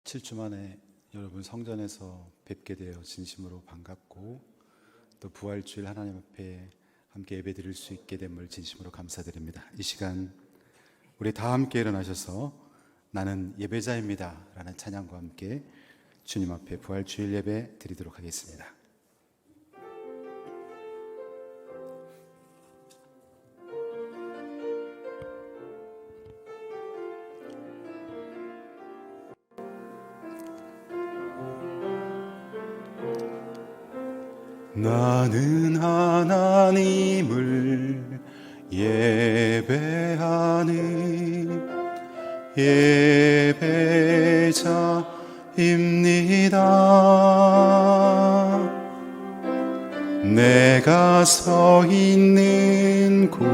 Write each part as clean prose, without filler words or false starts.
7주 만에 여러분 성전에서 뵙게 되어 진심으로 반갑고, 또 부활주일 하나님 앞에 함께 예배드릴 수 있게 됨을 진심으로 감사드립니다. 이 시간 우리 다 함께 일어나셔서 나는 예배자입니다 라는 찬양과 함께 주님 앞에 부활주일 예배 드리도록 하겠습니다. 나는 하나님을 예배하는 예배자입니다. 내가 서 있는 곳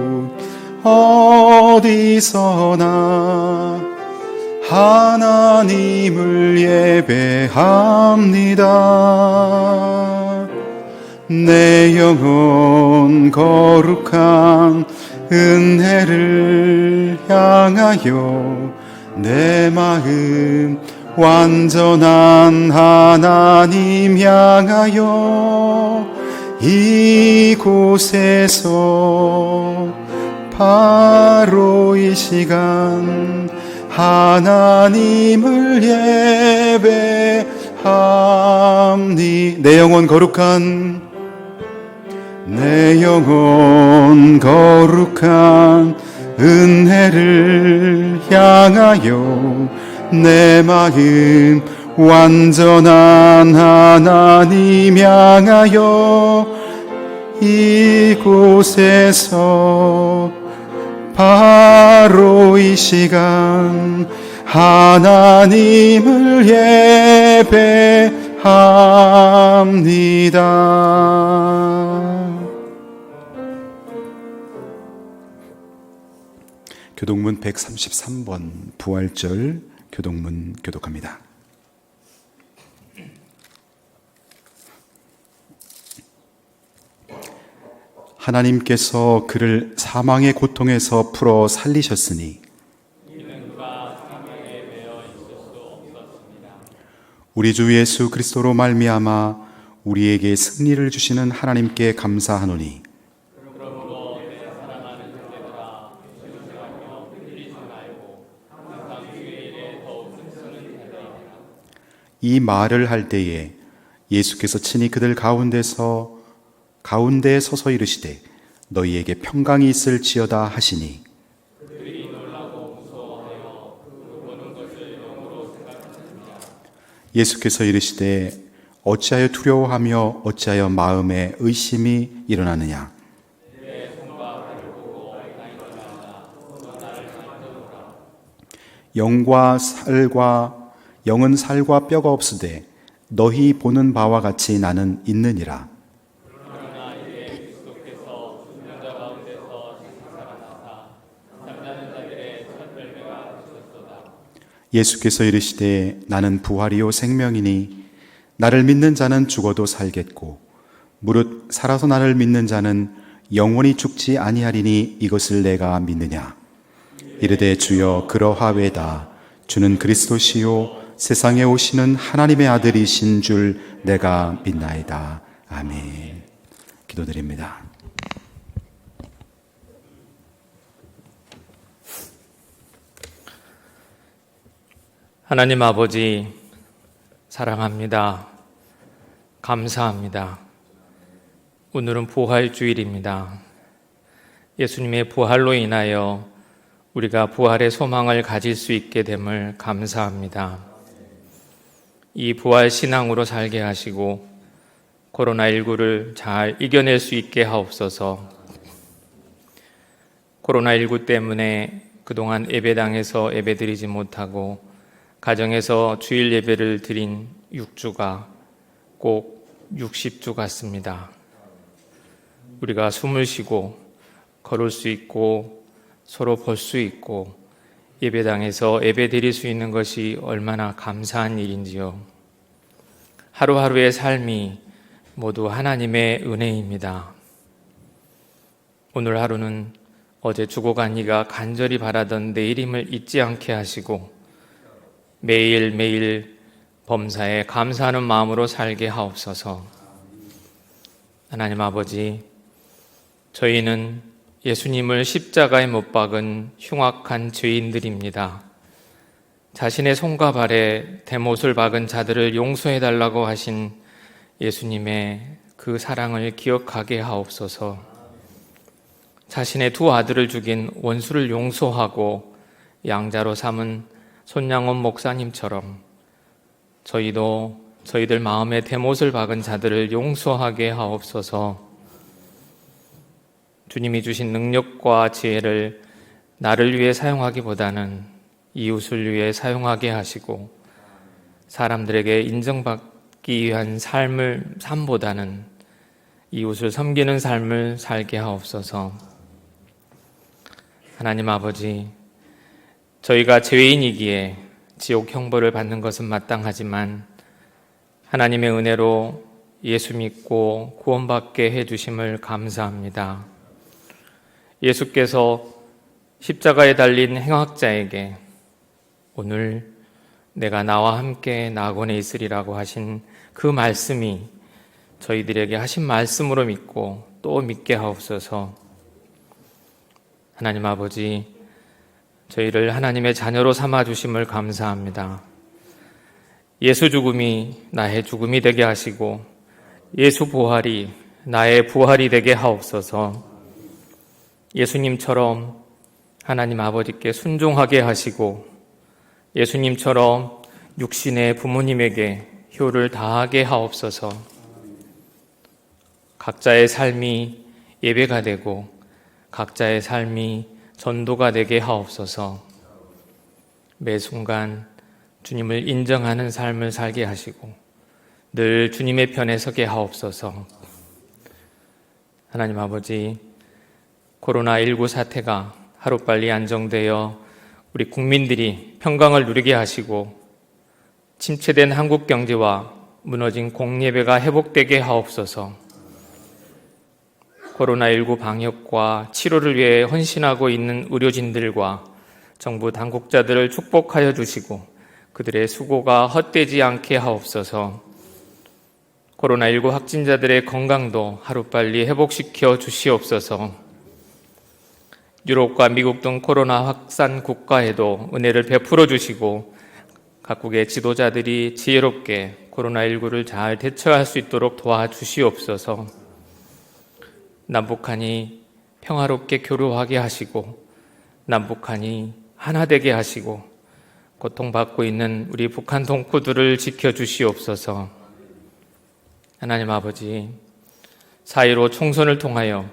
어디서나 하나님을 예배합니다. 내 영혼 거룩한 은혜를 향하여 내 마음 완전한 하나님 향하여 이곳에서 바로 이 시간 하나님을 예배합니다. 내 영혼 거룩한 은혜를 향하여 내 마음 완전한 하나님 향하여 이곳에서 바로 이 시간 하나님을 예배합니다. 교독문 133번 부활절 교독문 교독합니다. 하나님께서 그를 사망의 고통에서 풀어 살리셨으니 우리 주 예수 그리스도로 말미암아 우리에게 승리를 주시는 하나님께 감사하노니 이 말을 할 때에 예수께서 친히 그들 가운데에 서서 이르시되 너희에게 평강이 있을지어다 하시니 예수께서 이르시되 어찌하여 두려워하며 어찌하여 마음에 의심이 일어나느냐. 영은 살과 뼈가 없으되 너희 보는 바와 같이 나는 있느니라. 예수께서 이르시되 나는 부활이요 생명이니 나를 믿는 자는 죽어도 살겠고 무릇 살아서 나를 믿는 자는 영원히 죽지 아니하리니 이것을 내가 믿느냐. 이르되 주여 그러하외다. 주는 그리스도시요 세상에 오시는 하나님의 아들이신 줄 내가 믿나이다. 아멘. 기도드립니다. 하나님 아버지, 사랑합니다. 감사합니다. 오늘은 부활주일입니다. 예수님의 부활로 인하여 우리가 부활의 소망을 가질 수 있게 됨을 감사합니다. 이 부활 신앙으로 살게 하시고 코로나19를 잘 이겨낼 수 있게 하옵소서. 코로나19 때문에 그동안 예배당에서 예배드리지 못하고 가정에서 주일 예배를 드린 6주가 꼭 60주 같습니다. 우리가 숨을 쉬고 걸을 수 있고 서로 볼 수 있고 예배당에서 예배 드릴 수 있는 것이 얼마나 감사한 일인지요. 하루하루의 삶이 모두 하나님의 은혜입니다. 오늘 하루는 어제 죽어간 이가 간절히 바라던 내일임을 잊지 않게 하시고 매일매일 범사에 감사하는 마음으로 살게 하옵소서. 하나님 아버지, 저희는 예수님을 십자가에 못 박은 흉악한 죄인들입니다. 자신의 손과 발에 대못을 박은 자들을 용서해달라고 하신 예수님의 그 사랑을 기억하게 하옵소서. 자신의 두 아들을 죽인 원수를 용서하고 양자로 삼은 손양원 목사님처럼 저희도 저희들 마음에 대못을 박은 자들을 용서하게 하옵소서. 주님이 주신 능력과 지혜를 나를 위해 사용하기보다는 이웃을 위해 사용하게 하시고 사람들에게 인정받기 위한 삶보다는 이웃을 섬기는 삶을 살게 하옵소서. 하나님 아버지, 저희가 죄인이기에 지옥 형벌을 받는 것은 마땅하지만 하나님의 은혜로 예수 믿고 구원받게 해주심을 감사합니다. 예수께서 십자가에 달린 행악자에게 오늘 내가 나와 함께 낙원에 있으리라고 하신 그 말씀이 저희들에게 하신 말씀으로 믿고 또 믿게 하옵소서. 하나님 아버지, 저희를 하나님의 자녀로 삼아주심을 감사합니다. 예수 죽음이 나의 죽음이 되게 하시고 예수 부활이 나의 부활이 되게 하옵소서. 예수님처럼 하나님 아버지께 순종하게 하시고 예수님처럼 육신의 부모님에게 효를 다하게 하옵소서. 각자의 삶이 예배가 되고 각자의 삶이 전도가 되게 하옵소서. 매 순간 주님을 인정하는 삶을 살게 하시고 늘 주님의 편에 서게 하옵소서. 하나님 아버지, 코로나19 사태가 하루빨리 안정되어 우리 국민들이 평강을 누리게 하시고 침체된 한국 경제와 무너진 공예배가 회복되게 하옵소서. 코로나19 방역과 치료를 위해 헌신하고 있는 의료진들과 정부 당국자들을 축복하여 주시고 그들의 수고가 헛되지 않게 하옵소서. 코로나19 확진자들의 건강도 하루빨리 회복시켜 주시옵소서. 유럽과 미국 등 코로나 확산 국가에도 은혜를 베풀어 주시고 각국의 지도자들이 지혜롭게 코로나19를 잘 대처할 수 있도록 도와주시옵소서. 남북한이 평화롭게 교류하게 하시고 남북한이 하나 되게 하시고 고통받고 있는 우리 북한 동포들을 지켜주시옵소서. 하나님 아버지, 4.15 총선을 통하여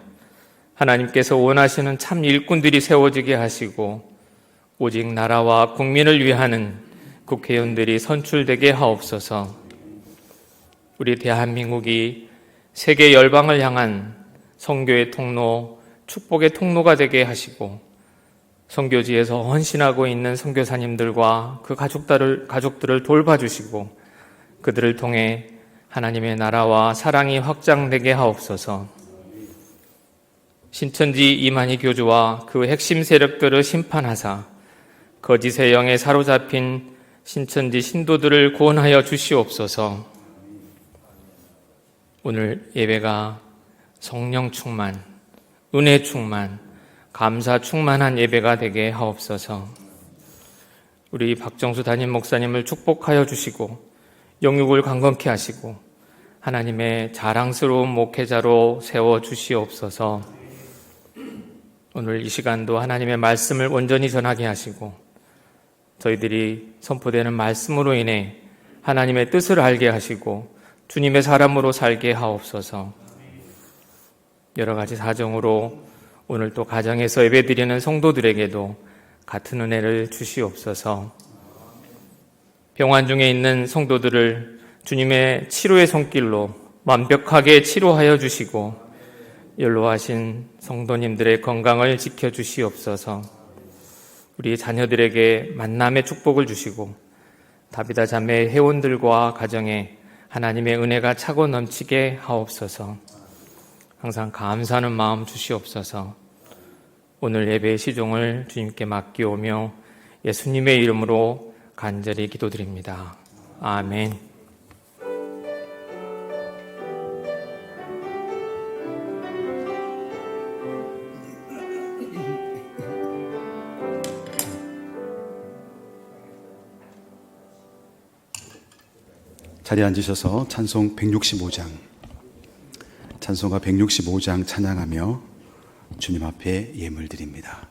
하나님께서 원하시는 참 일꾼들이 세워지게 하시고 오직 나라와 국민을 위하는 국회의원들이 선출되게 하옵소서. 우리 대한민국이 세계 열방을 향한 선교의 통로, 축복의 통로가 되게 하시고 선교지에서 헌신하고 있는 선교사님들과 그 가족들을 돌봐주시고 그들을 통해 하나님의 나라와 사랑이 확장되게 하옵소서. 신천지 이만희 교주와 그 핵심 세력들을 심판하사 거짓의 영에 사로잡힌 신천지 신도들을 구원하여 주시옵소서. 오늘 예배가 성령 충만, 은혜 충만, 감사 충만한 예배가 되게 하옵소서. 우리 박정수 담임 목사님을 축복하여 주시고 영육을 강건케 하시고 하나님의 자랑스러운 목회자로 세워주시옵소서. 오늘 이 시간도 하나님의 말씀을 온전히 전하게 하시고 저희들이 선포되는 말씀으로 인해 하나님의 뜻을 알게 하시고 주님의 사람으로 살게 하옵소서. 여러 가지 사정으로 오늘 또 가정에서 예배드리는 성도들에게도 같은 은혜를 주시옵소서. 병환 중에 있는 성도들을 주님의 치료의 손길로 완벽하게 치료하여 주시고 연로하신 성도님들의 건강을 지켜주시옵소서. 우리 자녀들에게 만남의 축복을 주시고 다비다 자매 회원들과 가정에 하나님의 은혜가 차고 넘치게 하옵소서. 항상 감사하는 마음 주시옵소서. 오늘 예배의 시종을 주님께 맡기오며 예수님의 이름으로 간절히 기도드립니다. 아멘. 자리에 앉으셔서 찬송가 165장 찬양하며 주님 앞에 예물 드립니다.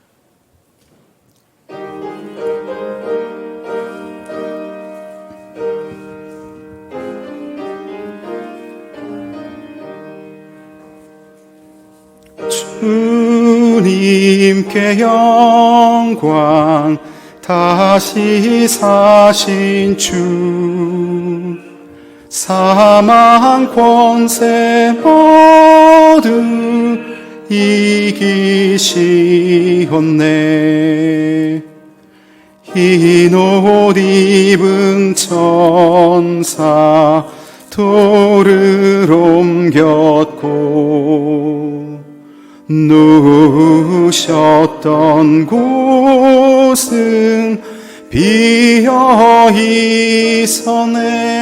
주님께 영광, 다시 사신 주, 사망 권세 모두 이기시었네. 흰 옷 입은 천사 돌을 옮겼고 누우셨던 곳은 비어 있었네.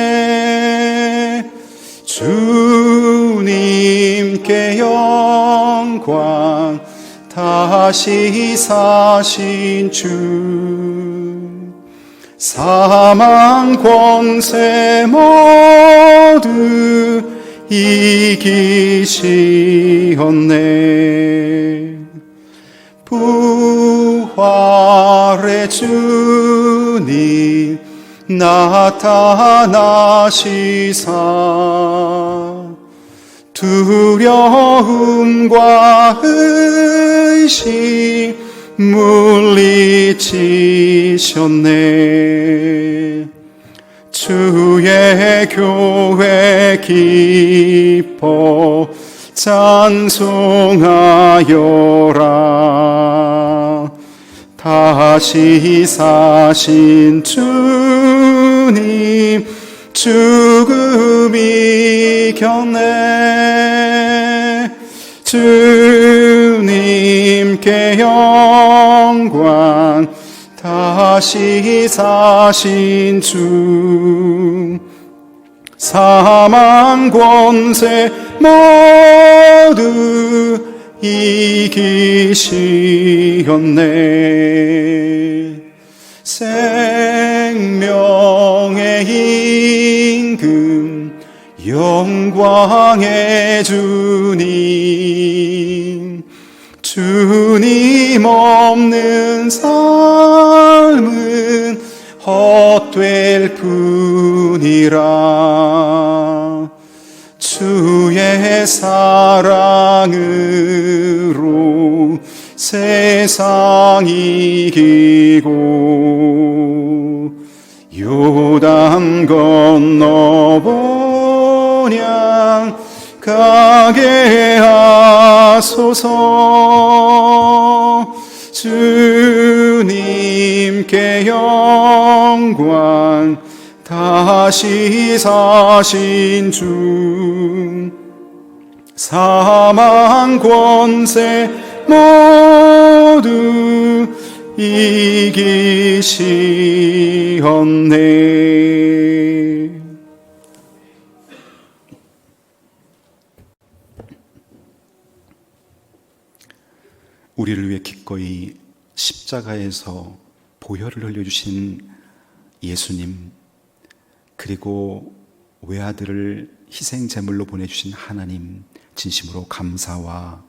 주님께 영광, 다시 사신 주, 사망 권세 모두 이기시었네. 부활의 주님 나타나시사 두려움과 의심 물리치셨네. 주의 교회 기뻐 찬송하여라. 다시 사신 주님 죽음 이겼네. 주님께 영광, 다시 사신 주, 사망 권세 모두 이기시었네. 생명의 임금, 영광의 주님, 주님 없는 삶은 헛될 뿐이라. 주의 사랑으로 세상 이기고 요단 건너 본향 가게 하소서. 주님께 영광, 다시 사신 주, 사망 권세 모두 이기시었네. 우리를 위해 기꺼이 십자가에서 보혈을 흘려주신 예수님, 그리고 외아들을 희생제물로 보내주신 하나님, 진심으로 감사와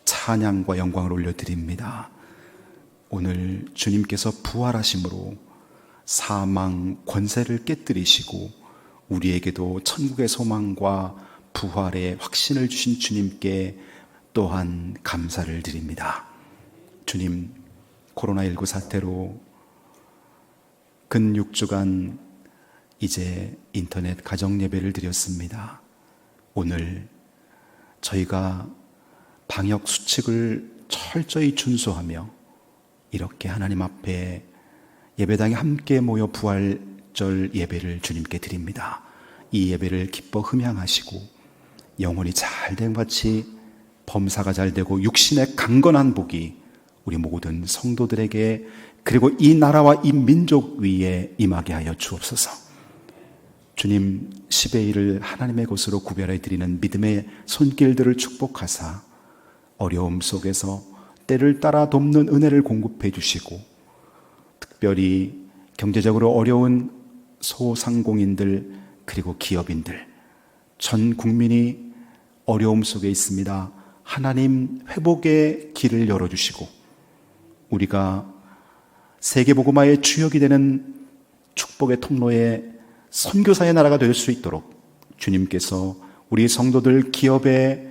찬양과 영광을 올려드립니다. 오늘 주님께서 부활하심으로 사망 권세를 깨뜨리시고 우리에게도 천국의 소망과 부활의 확신을 주신 주님께 또한 감사를 드립니다. 주님, 코로나19 사태로 근 6주간 이제 인터넷 가정 예배를 드렸습니다. 오늘 저희가 방역 수칙을 철저히 준수하며 이렇게 하나님 앞에 예배당에 함께 모여 부활절 예배를 주님께 드립니다. 이 예배를 기뻐 흠양하시고 영혼이 잘된 같이 범사가 잘되고 육신의 강건한 복이 우리 모든 성도들에게, 그리고 이 나라와 이 민족 위에 임하게 하여 주옵소서. 주님 10의 1을 하나님의 것으로 구별해 드리는 믿음의 손길들을 축복하사 어려움 속에서 때를 따라 돕는 은혜를 공급해 주시고, 특별히 경제적으로 어려운 소상공인들 그리고 기업인들 전 국민이 어려움 속에 있습니다. 하나님 회복의 길을 열어주시고 우리가 세계복음화의 주역이 되는 축복의 통로에 선교사의 나라가 될 수 있도록 주님께서 우리 성도들 기업에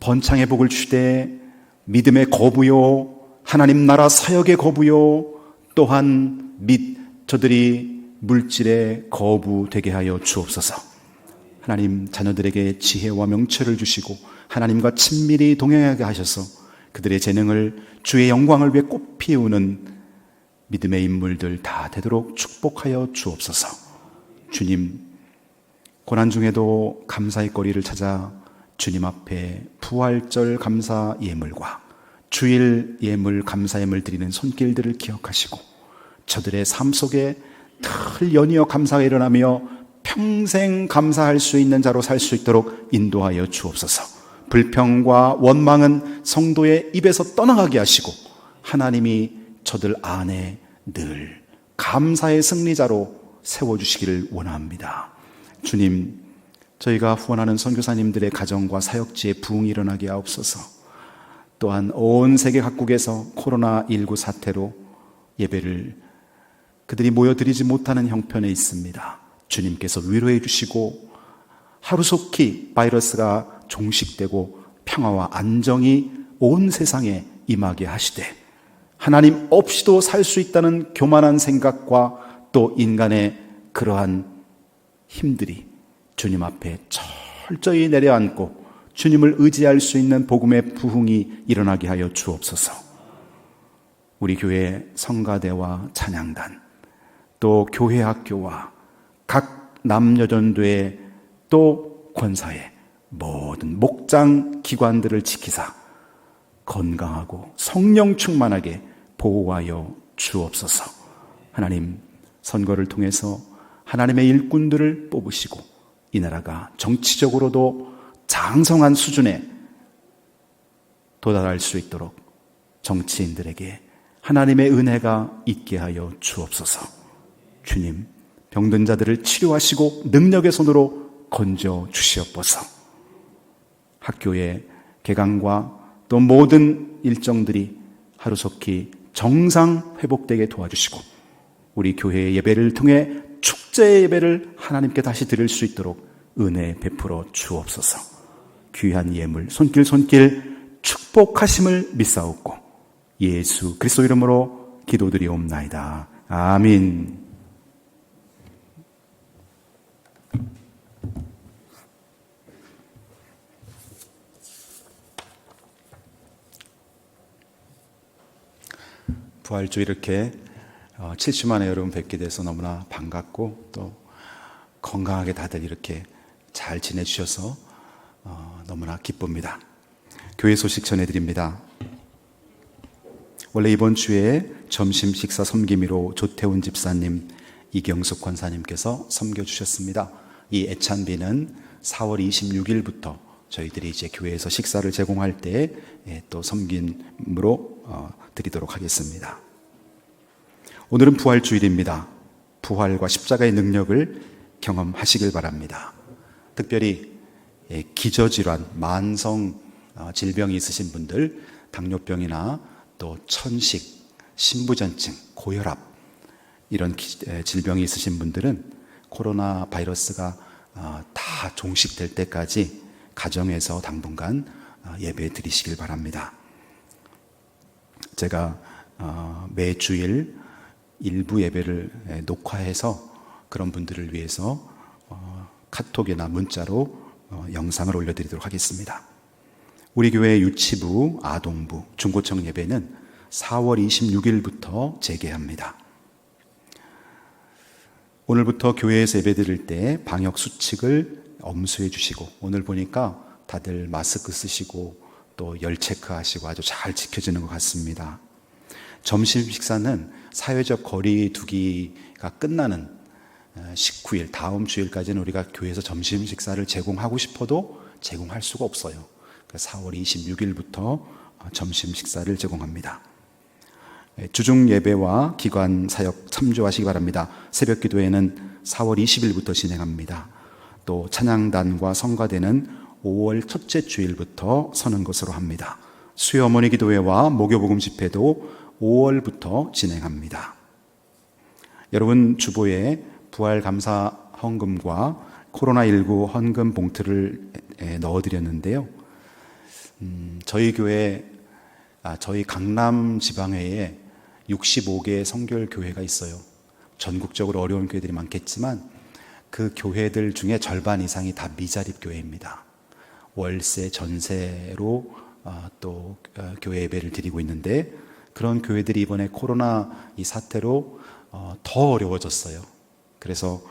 번창의 복을 주되 믿음의 거부요, 하나님 나라 사역의 거부요, 또한 및 저들이 물질의 거부되게 하여 주옵소서. 하나님 자녀들에게 지혜와 명철을 주시고 하나님과 친밀히 동행하게 하셔서 그들의 재능을 주의 영광을 위해 꽃 피우는 믿음의 인물들 다 되도록 축복하여 주옵소서. 주님, 고난 중에도 감사의 거리를 찾아 주님 앞에 부활절 감사 예물과 주일 예물 감사 예물 드리는 손길들을 기억하시고 저들의 삶 속에 늘 연이어 감사가 일어나며 평생 감사할 수 있는 자로 살 수 있도록 인도하여 주옵소서. 불평과 원망은 성도의 입에서 떠나가게 하시고 하나님이 저들 안에 늘 감사의 승리자로 세워주시기를 원합니다. 주님, 저희가 후원하는 선교사님들의 가정과 사역지에 부흥이 일어나게 하옵소서. 또한 온 세계 각국에서 코로나19 사태로 예배를 그들이 모여드리지 못하는 형편에 있습니다. 주님께서 위로해 주시고 하루속히 바이러스가 종식되고 평화와 안정이 온 세상에 임하게 하시되 하나님 없이도 살 수 있다는 교만한 생각과 또 인간의 그러한 힘들이 주님 앞에 철저히 내려앉고 주님을 의지할 수 있는 복음의 부흥이 일어나게 하여 주옵소서. 우리 교회 성가대와 찬양단, 또 교회 학교와 각 남여전도회 또 권사회 모든 목장 기관들을 지키사 건강하고 성령 충만하게 보호하여 주옵소서. 하나님, 선거를 통해서 하나님의 일꾼들을 뽑으시고 이 나라가 정치적으로도 장성한 수준에 도달할 수 있도록 정치인들에게 하나님의 은혜가 있게 하여 주옵소서. 주님, 병든 자들을 치료하시고 능력의 손으로 건져 주시옵소서. 학교의 개강과 또 모든 일정들이 하루속히 정상 회복되게 도와주시고 우리 교회의 예배를 통해 축제의 예배를 하나님께 다시 드릴 수 있도록 은혜 베풀어 주옵소서. 귀한 예물 손길 축복하심을 믿사옵고 예수 그리스도 이름으로 기도드리옵나이다. 아멘. 부활주 이렇게 70만의 여러분 뵙게 돼서 너무나 반갑고 또 건강하게 다들 이렇게 잘 지내주셔서 너무나 기쁩니다. 교회 소식 전해드립니다. 원래 이번 주에 점심 식사 섬김이로 조태훈 집사님, 이경숙 권사님께서 섬겨주셨습니다. 이 애찬비는 4월 26일부터 저희들이 이제 교회에서 식사를 제공할 때 또 섬김으로 드리도록 하겠습니다. 오늘은 부활주일입니다. 부활과 십자가의 능력을 경험하시길 바랍니다. 특별히 기저질환, 만성 질병이 있으신 분들, 당뇨병이나 또 천식, 신부전증, 고혈압 이런 질병이 있으신 분들은 코로나 바이러스가 다 종식될 때까지 가정에서 당분간 예배 드리시길 바랍니다. 제가 매주일 일부 예배를 녹화해서 그런 분들을 위해서 카톡이나 문자로 영상을 올려드리도록 하겠습니다. 우리 교회 유치부, 아동부, 중고청 예배는 4월 26일부터 재개합니다. 오늘부터 교회에서 예배 드릴 때 방역 수칙을 엄수해 주시고 오늘 보니까 다들 마스크 쓰시고 또 열 체크하시고 아주 잘 지켜지는 것 같습니다. 점심 식사는 사회적 거리 두기가 끝나는 19일 다음 주일까지는 우리가 교회에서 점심 식사를 제공하고 싶어도 제공할 수가 없어요. 4월 26일부터 점심 식사를 제공합니다. 주중 예배와 기관 사역 참조하시기 바랍니다. 새벽 기도회는 4월 20일부터 진행합니다. 또 찬양단과 성가대는 5월 첫째 주일부터 서는 것으로 합니다. 수요 어머니 기도회와 목요복음 집회도 5월부터 진행합니다. 여러분 주보에 부활 감사 헌금과 코로나19 헌금 봉투를 넣어드렸는데요. 저희 교회, 저희 강남 지방회에 65개의 성결 교회가 있어요. 전국적으로 어려운 교회들이 많겠지만 그 교회들 중에 절반 이상이 다 미자립 교회입니다. 월세, 전세로 또 교회 예배를 드리고 있는데 그런 교회들이 이번에 코로나 이 사태로 더 어려워졌어요. 그래서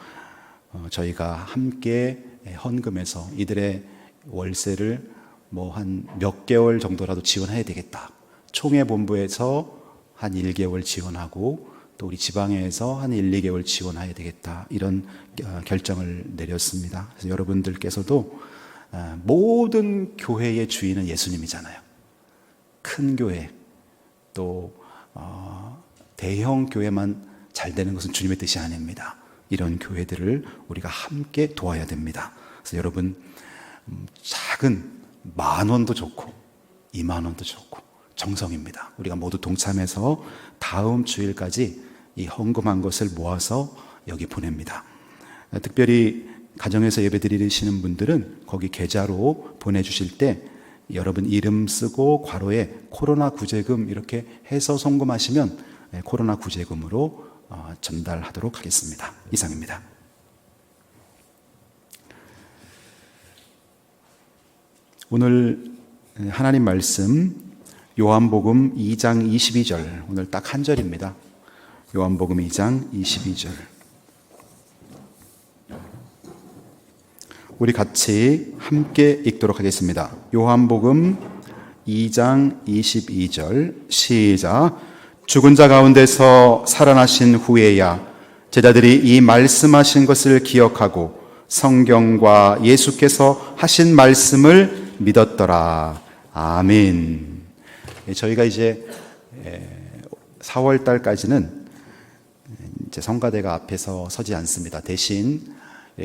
저희가 함께 헌금해서 이들의 월세를 뭐 한 몇 개월 정도라도 지원해야 되겠다. 총회 본부에서 한 1개월 지원하고 또 우리 지방에서 한 1, 2개월 지원해야 되겠다. 이런 결정을 내렸습니다. 그래서 여러분들께서도 모든 교회의 주인은 예수님이잖아요. 큰 교회 또 대형 교회만 잘 되는 것은 주님의 뜻이 아닙니다. 이런 교회들을 우리가 함께 도와야 됩니다. 그래서 여러분 작은 10,000원도 좋고 20,000원도 좋고 정성입니다. 우리가 모두 동참해서 다음 주일까지 이 헌금한 것을 모아서 여기 보냅니다. 특별히 가정에서 예배 드리시는 분들은 거기 계좌로 보내주실 때 여러분 이름 쓰고 괄호에 코로나 구제금 이렇게 해서 송금하시면 코로나 구제금으로 전달하도록 하겠습니다. 이상입니다. 오늘 하나님 말씀 요한복음 2장 22절, 오늘 딱 한 절입니다. 요한복음 2장 22절. 우리 같이 함께 읽도록 하겠습니다. 요한복음 2장 22절 시작. 죽은 자 가운데서 살아나신 후에야 제자들이 이 말씀하신 것을 기억하고 성경과 예수께서 하신 말씀을 믿었더라. 아멘. 저희가 이제 4월 달까지는 이제 성가대가 앞에서 서지 않습니다. 대신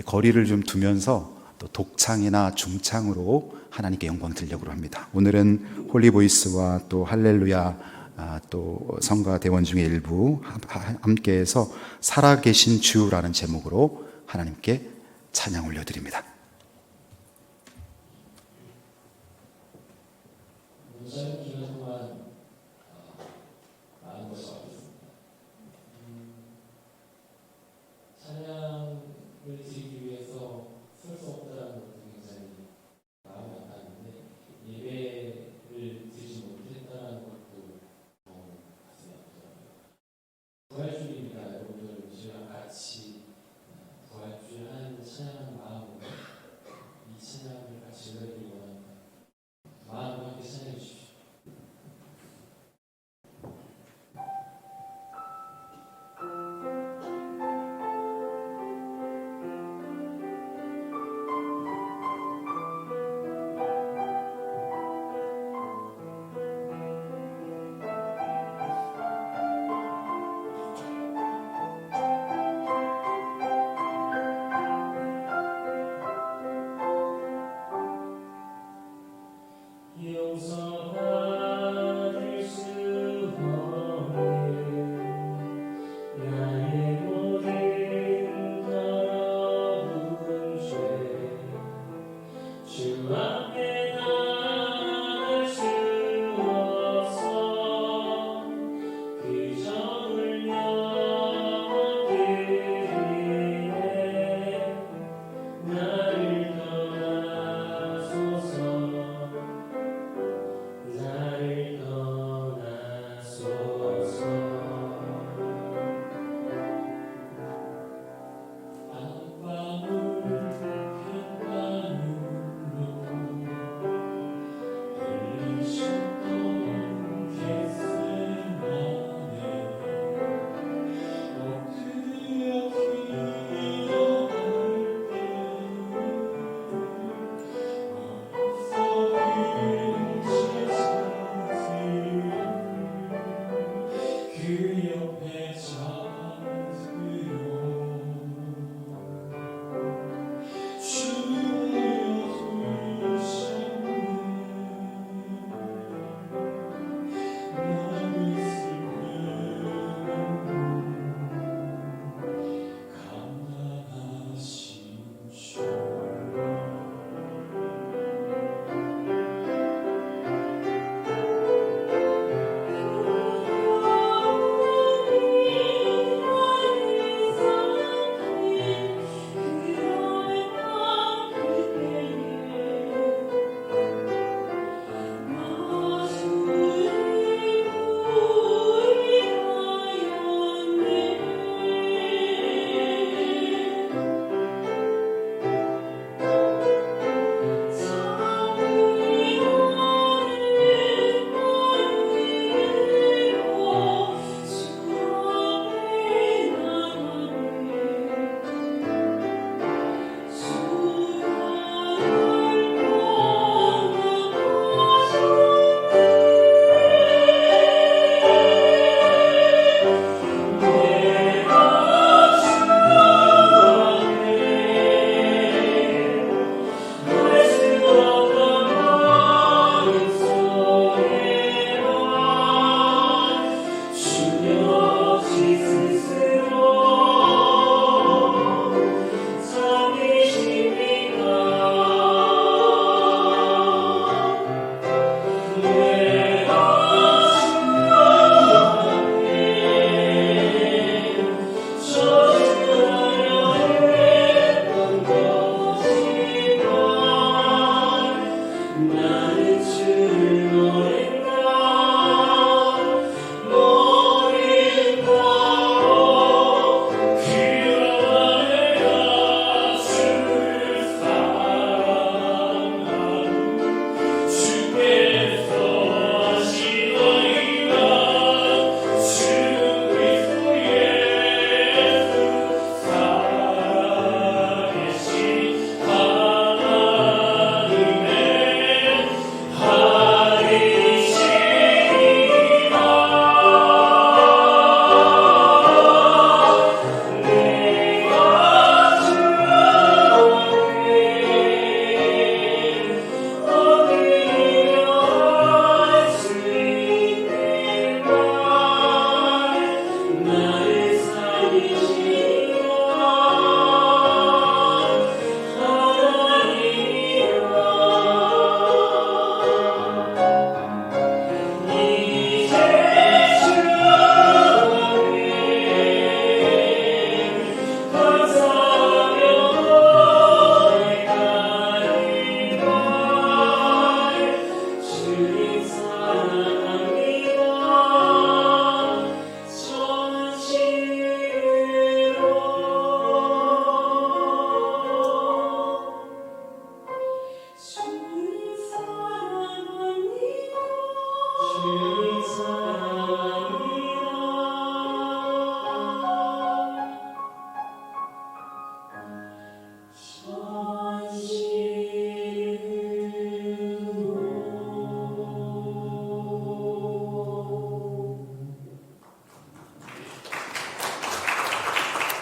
거리를 좀 두면서 또 독창이나 중창으로 하나님께 영광 드리려고 합니다. 오늘은 홀리보이스와 또 할렐루야 또 성가 대원 중에 일부 함께해서 살아계신 주라는 제목으로 하나님께 찬양 올려드립니다. 찬양을 드리기 위해서 설 수 없다는 것도 굉장히 마음이 아팠는데 예배를 드리지 못했다는 것도 가슴이 아프더라고요. 부활주일입니다. 여러분들 우리가 같이 부활주일 하나님을 찬양하는 마음으로 이 찬양을 같이 올려드리기 원합니다. 마음으로 함께 찬양해 주십시오.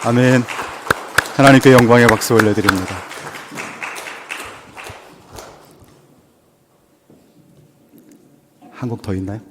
아멘. 하나님께 영광의 박수 올려드립니다. 한 곡 더 있나요?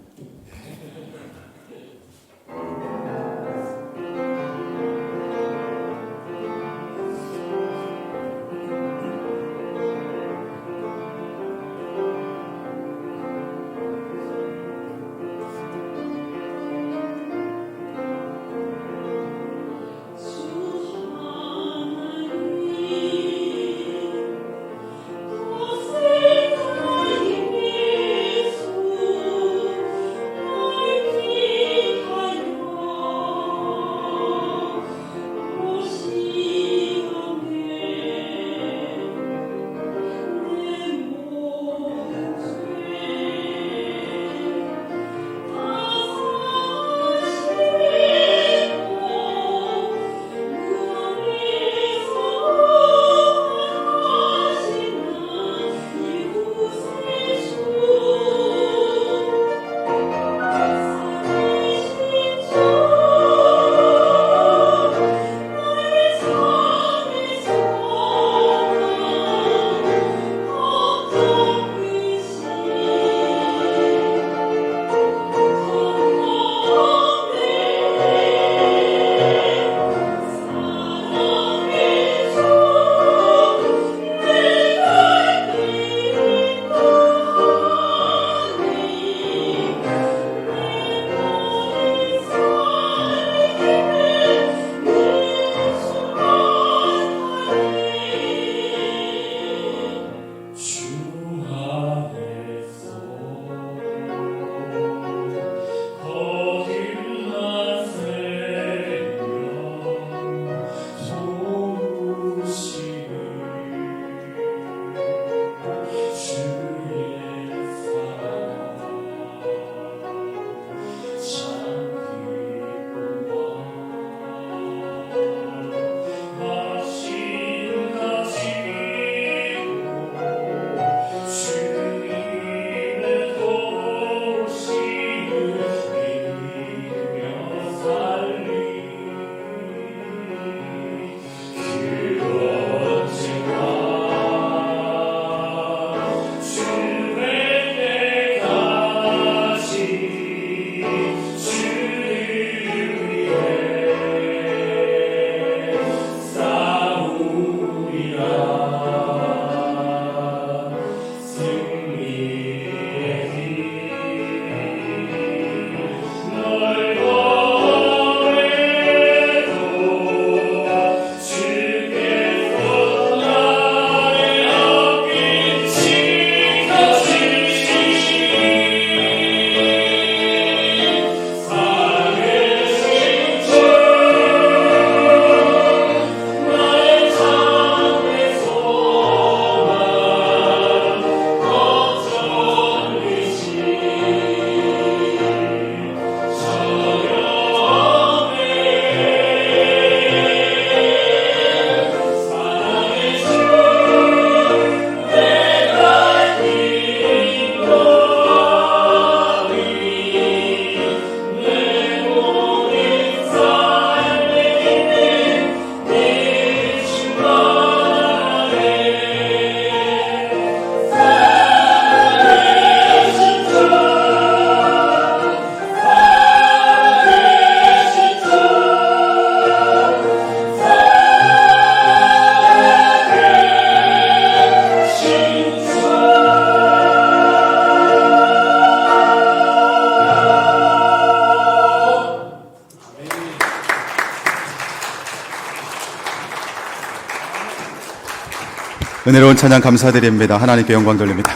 은혜로운 찬양 감사드립니다. 하나님께 영광 돌립니다.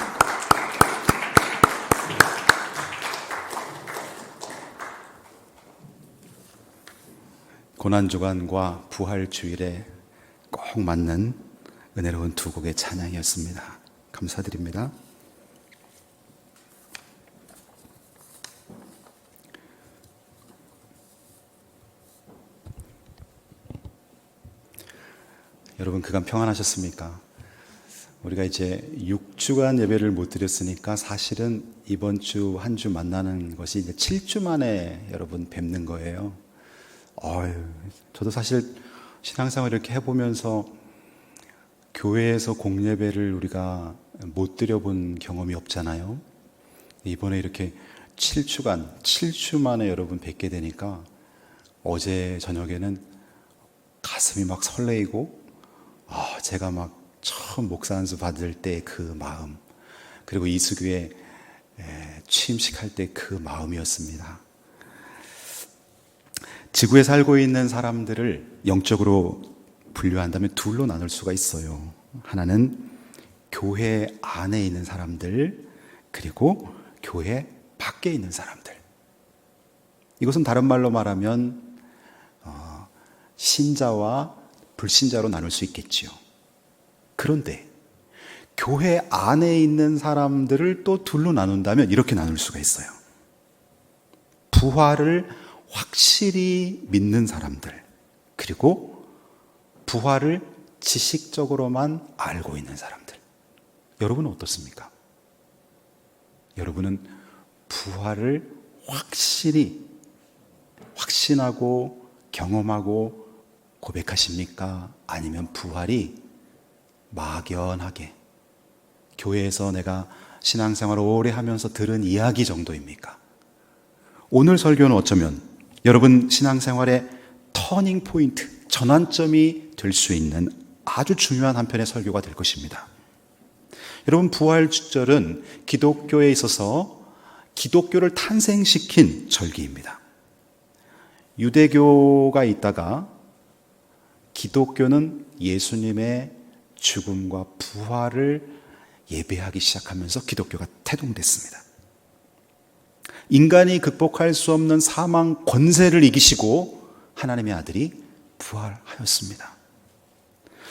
고난주간과 부활주일에 꼭 맞는 은혜로운 두 곡의 찬양이었습니다. 감사드립니다. 여러분 그간 평안하셨습니까? 우리가 이제 6주간 예배를 못 드렸으니까 사실은 이번 주 한 주 만나는 것이 이제 7주 만에 여러분 뵙는 거예요. 저도 사실 신앙생활 이렇게 해보면서 교회에서 공예배를 우리가 못 드려본 경험이 없잖아요. 이번에 이렇게 7주 만에 여러분 뵙게 되니까 어제 저녁에는 가슴이 막 설레이고, 제가 막 처음 목사 안수 받을 때 그 마음, 그리고 이수교에 취임식 할 때 그 마음이었습니다. 지구에 살고 있는 사람들을 영적으로 분류한다면 둘로 나눌 수가 있어요. 하나는 교회 안에 있는 사람들, 그리고 교회 밖에 있는 사람들. 이것은 다른 말로 말하면 신자와 불신자로 나눌 수 있겠지요. 그런데 교회 안에 있는 사람들을 또 둘로 나눈다면 이렇게 나눌 수가 있어요. 부활을 확실히 믿는 사람들, 그리고 부활을 지식적으로만 알고 있는 사람들. 여러분은 어떻습니까? 여러분은 부활을 확신하고 경험하고 고백하십니까? 아니면 부활이 막연하게 교회에서 내가 신앙생활을 오래 하면서 들은 이야기 정도입니까? 오늘 설교는 어쩌면 여러분 신앙생활의 터닝 포인트, 전환점이 될 수 있는 아주 중요한 한 편의 설교가 될 것입니다. 여러분, 부활절은 기독교에 있어서 기독교를 탄생시킨 절기입니다. 유대교가 있다가 기독교는 예수님의 죽음과 부활을 예배하기 시작하면서 기독교가 태동됐습니다. 인간이 극복할 수 없는 사망 권세를 이기시고 하나님의 아들이 부활하였습니다.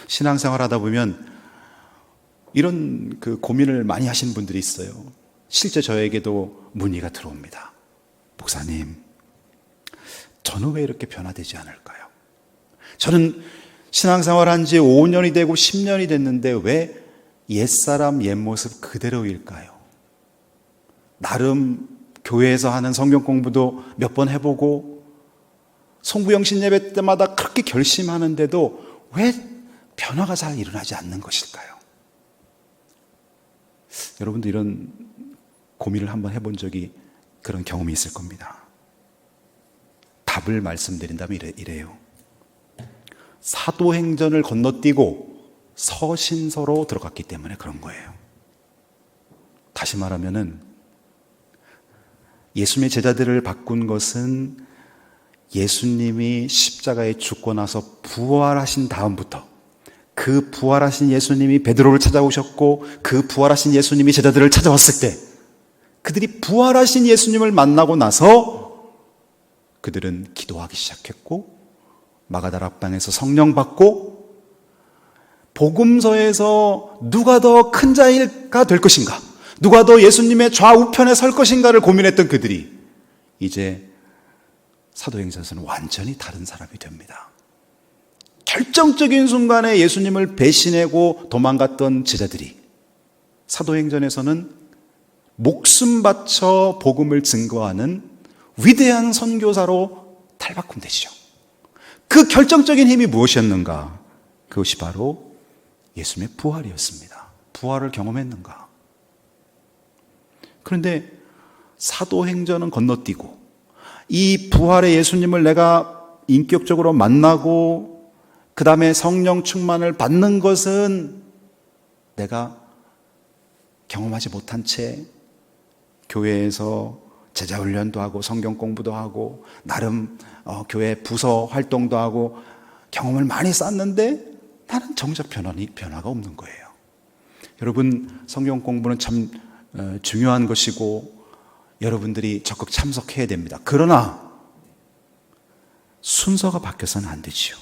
신앙생활 하다 보면 이런 고민을 많이 하시는 분들이 있어요. 실제 저에게도 문의가 들어옵니다. 목사님, 저는 왜 이렇게 변화되지 않을까요? 저는 신앙생활 한 지 5년이 되고 10년이 됐는데 왜 옛사람 옛모습 그대로일까요? 나름 교회에서 하는 성경 공부도 몇 번 해보고 송구영신 예배 때마다 그렇게 결심하는데도 왜 변화가 잘 일어나지 않는 것일까요? 여러분도 이런 고민을 한번 해본 적이, 그런 경험이 있을 겁니다. 답을 말씀드린다면 이래요. 사도행전을 건너뛰고 서신서로 들어갔기 때문에 그런 거예요. 다시 말하면은 예수님의 제자들을 바꾼 것은 예수님이 십자가에 죽고 나서 부활하신 다음부터, 그 부활하신 예수님이 베드로를 찾아오셨고 그 부활하신 예수님이 제자들을 찾아왔을 때 그들이 부활하신 예수님을 만나고 나서 그들은 기도하기 시작했고, 마가다라 방에서 성령 받고, 복음서에서 누가 더 큰 자가 될 것인가, 누가 더 예수님의 좌우편에 설 것인가를 고민했던 그들이 이제 사도행전에서는 완전히 다른 사람이 됩니다. 결정적인 순간에 예수님을 배신하고 도망갔던 제자들이 사도행전에서는 목숨 바쳐 복음을 증거하는 위대한 선교사로 탈바꿈되죠. 그 결정적인 힘이 무엇이었는가? 그것이 바로 예수님의 부활이었습니다. 부활을 경험했는가? 그런데 사도행전은 건너뛰고 이 부활의 예수님을 내가 인격적으로 만나고 그 다음에 성령 충만을 받는 것은 내가 경험하지 못한 채 교회에서 제자 훈련도 하고 성경 공부도 하고 나름 교회 부서 활동도 하고 경험을 많이 쌓는데 나는 정작 변화가 없는 거예요. 여러분, 성경 공부는 참 중요한 것이고 여러분들이 적극 참석해야 됩니다. 그러나 순서가 바뀌어서는 안 되지요.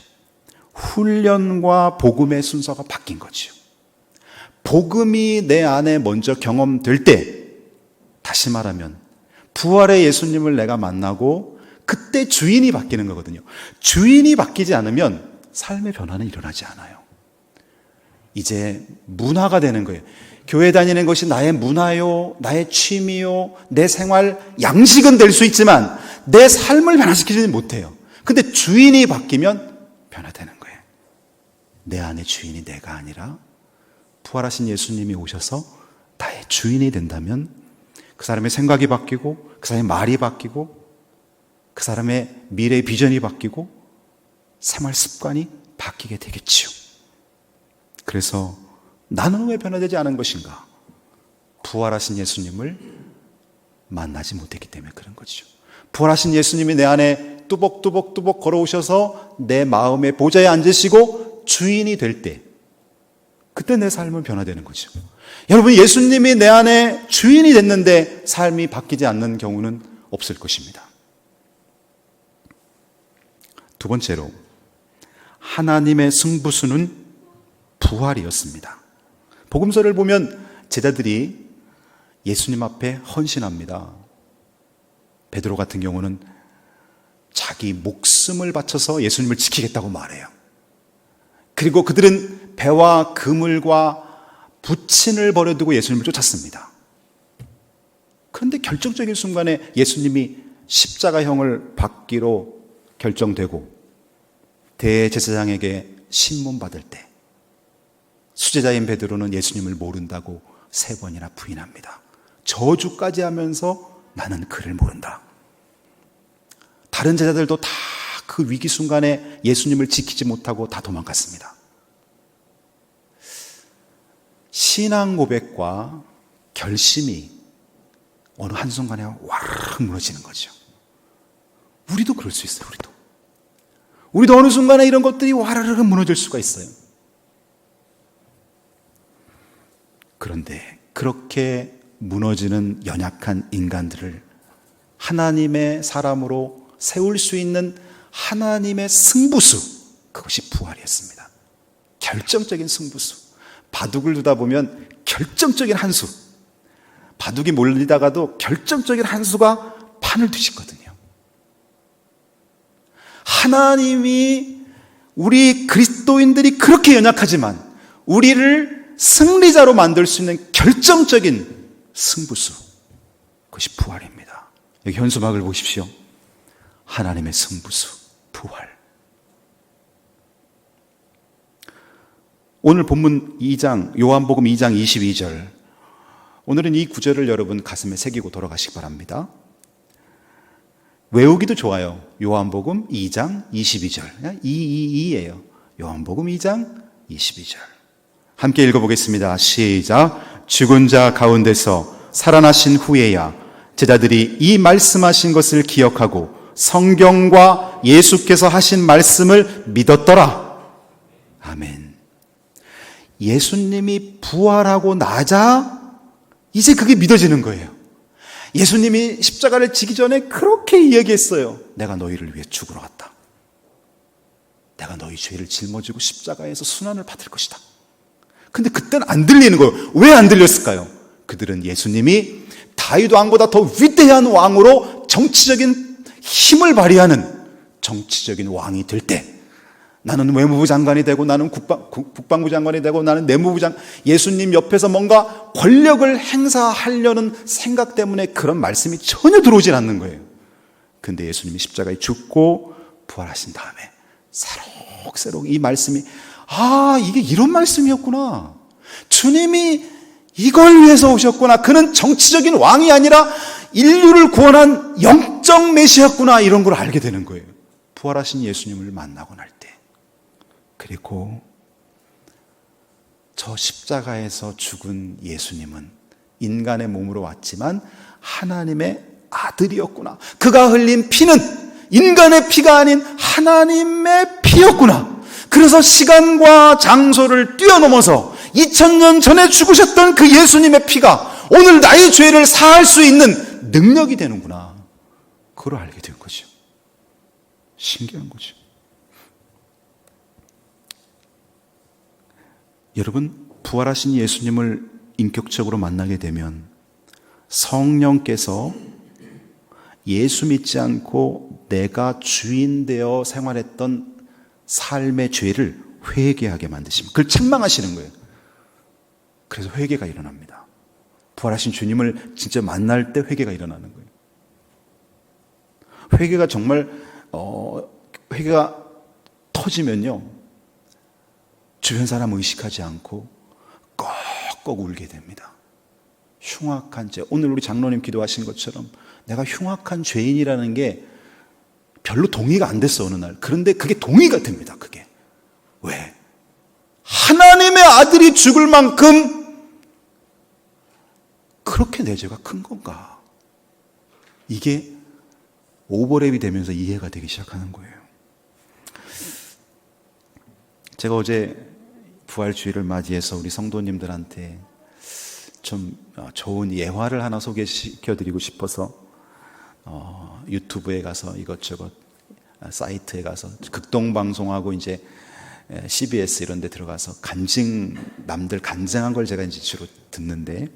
훈련과 복음의 순서가 바뀐 거지요. 복음이 내 안에 먼저 경험될 때, 다시 말하면 부활의 예수님을 내가 만나고 그때 주인이 바뀌는 거거든요. 주인이 바뀌지 않으면 삶의 변화는 일어나지 않아요. 이제 문화가 되는 거예요. 교회 다니는 것이 나의 문화요, 나의 취미요, 내 생활 양식은 될 수 있지만 내 삶을 변화시키지는 못해요. 근데 주인이 바뀌면 변화되는 거예요. 내 안의 주인이 내가 아니라 부활하신 예수님이 오셔서 나의 주인이 된다면 그 사람의 생각이 바뀌고 그 사람의 말이 바뀌고 그 사람의 미래의 비전이 바뀌고 생활 습관이 바뀌게 되겠지요. 그래서 나는 왜 변화되지 않은 것인가? 부활하신 예수님을 만나지 못했기 때문에 그런 거죠. 부활하신 예수님이 내 안에 뚜벅뚜벅 걸어오셔서 내 마음의 보좌에 앉으시고 주인이 될 때, 그때 내 삶은 변화되는 거죠. 여러분, 예수님이 내 안에 주인이 됐는데 삶이 바뀌지 않는 경우는 없을 것입니다. 두 번째로, 하나님의 승부수는 부활이었습니다. 복음서를 보면 제자들이 예수님 앞에 헌신합니다. 베드로 같은 경우는 자기 목숨을 바쳐서 예수님을 지키겠다고 말해요. 그리고 그들은 배와 그물과 부친을 버려두고 예수님을 쫓았습니다. 그런데 결정적인 순간에 예수님이 십자가형을 받기로 결정되고 대제사장에게 신문받을 때 수제자인 베드로는 예수님을 모른다고 3번이나 부인합니다. 저주까지 하면서 나는 그를 모른다. 다른 제자들도 다 그 위기 순간에 예수님을 지키지 못하고 다 도망갔습니다. 신앙 고백과 결심이 어느 한순간에 와르르 무너지는 거죠. 우리도 그럴 수 있어요. 우리도 어느 순간에 이런 것들이 와르르 무너질 수가 있어요. 그런데 그렇게 무너지는 연약한 인간들을 하나님의 사람으로 세울 수 있는 하나님의 승부수, 그것이 부활이었습니다. 결정적인 승부수. 바둑을 두다 보면 결정적인 한 수, 바둑이 몰리다가도 결정적인 한 수가 판을 뒤집거든요. 하나님이 우리 그리스도인들이 그렇게 연약하지만 우리를 승리자로 만들 수 있는 결정적인 승부수, 그것이 부활입니다. 여기 현수막을 보십시오. 하나님의 승부수, 부활. 오늘 본문 2장, 요한복음 2장 22절. 오늘은 이 구절을 여러분 가슴에 새기고 돌아가시기 바랍니다. 외우기도 좋아요. 요한복음 2장 22절. 그냥 222예요. 요한복음 2장 22절. 함께 읽어보겠습니다. 시작. 죽은 자 가운데서 살아나신 후에야 제자들이 이 말씀하신 것을 기억하고 성경과 예수께서 하신 말씀을 믿었더라. 아멘. 예수님이 부활하고 나자 이제 그게 믿어지는 거예요. 예수님이 십자가를 지기 전에 그렇게 이야기했어요. 내가 너희를 위해 죽으러 갔다. 내가 너희 죄를 짊어지고 십자가에서 순환을 받을 것이다. 근데 그때는 안 들리는 거예요. 왜 안 들렸을까요? 그들은 예수님이 다윗 왕보다 더 위대한 왕으로 정치적인 힘을 발휘하는 정치적인 왕이 될 때, 나는 외무부 장관이 되고 나는 국방부 장관이 되고 나는 내무부 장관, 예수님 옆에서 뭔가 권력을 행사하려는 생각 때문에 그런 말씀이 전혀 들어오질 않는 거예요. 근데 예수님이 십자가에 죽고 부활하신 다음에 새록새록 이 말씀이, 이게 이런 말씀이었구나. 주님이 이걸 위해서 오셨구나. 그는 정치적인 왕이 아니라 인류를 구원한 영적 메시아구나. 이런 걸 알게 되는 거예요. 부활하신 예수님을 만나고 날 때. 그리고 저 십자가에서 죽은 예수님은 인간의 몸으로 왔지만 하나님의 아들이었구나. 그가 흘린 피는 인간의 피가 아닌 하나님의 피였구나. 그래서 시간과 장소를 뛰어넘어서 2000년 전에 죽으셨던 그 예수님의 피가 오늘 나의 죄를 사할 수 있는 능력이 되는구나. 그걸 알게 된 거죠. 신기한 거죠. 여러분, 부활하신 예수님을 인격적으로 만나게 되면 성령께서 예수 믿지 않고 내가 주인 되어 생활했던 삶의 죄를 회개하게 만드십니다. 그걸 책망하시는 거예요. 그래서 회개가 일어납니다. 부활하신 주님을 진짜 만날 때 회개가 일어나는 거예요. 회개가 정말 회개가 터지면요, 주변 사람 의식하지 않고 꺽꺽 울게 됩니다. 흉악한 죄. 오늘 우리 장로님 기도하신 것처럼 내가 흉악한 죄인이라는 게 별로 동의가 안 됐어, 어느 날. 그런데 그게 동의가 됩니다, 그게. 왜? 하나님의 아들이 죽을 만큼 그렇게 내 죄가 큰 건가? 이게 오버랩이 되면서 이해가 되기 시작하는 거예요. 제가 어제 부활주의를 맞이해서 우리 성도님들한테 좀 좋은 예화를 하나 소개시켜드리고 싶어서 유튜브에 가서 이것저것 사이트에 가서 극동방송하고 이제 CBS 이런 데 들어가서 남들 간증한 걸 제가 이제 주로 듣는데,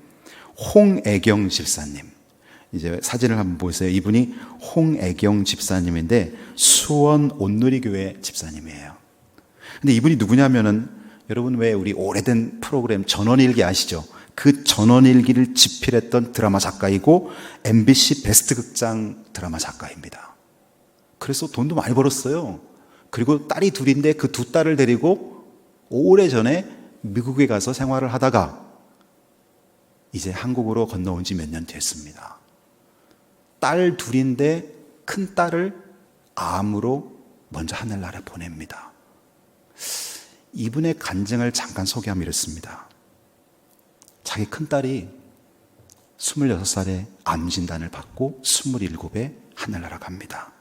홍애경 집사님, 이제 사진을 한번 보세요. 이분이 홍애경 집사님인데 수원 온누리교회 집사님이에요. 근데 이분이 누구냐면은, 여러분 왜 우리 오래된 프로그램 전원일기 아시죠? 그 전원일기를 집필했던 드라마 작가이고 MBC 베스트 극장 드라마 작가입니다. 그래서 돈도 많이 벌었어요. 그리고 딸이 둘인데 그 두 딸을 데리고 오래전에 미국에 가서 생활을 하다가 이제 한국으로 건너온 지 몇 년 됐습니다. 딸 둘인데 큰 딸을 암으로 먼저 하늘나라에 보냅니다. 이분의 간증을 잠깐 소개하면 이렇습니다. 자기 큰딸이 26살에 암 진단을 받고 27에 하늘나라 갑니다.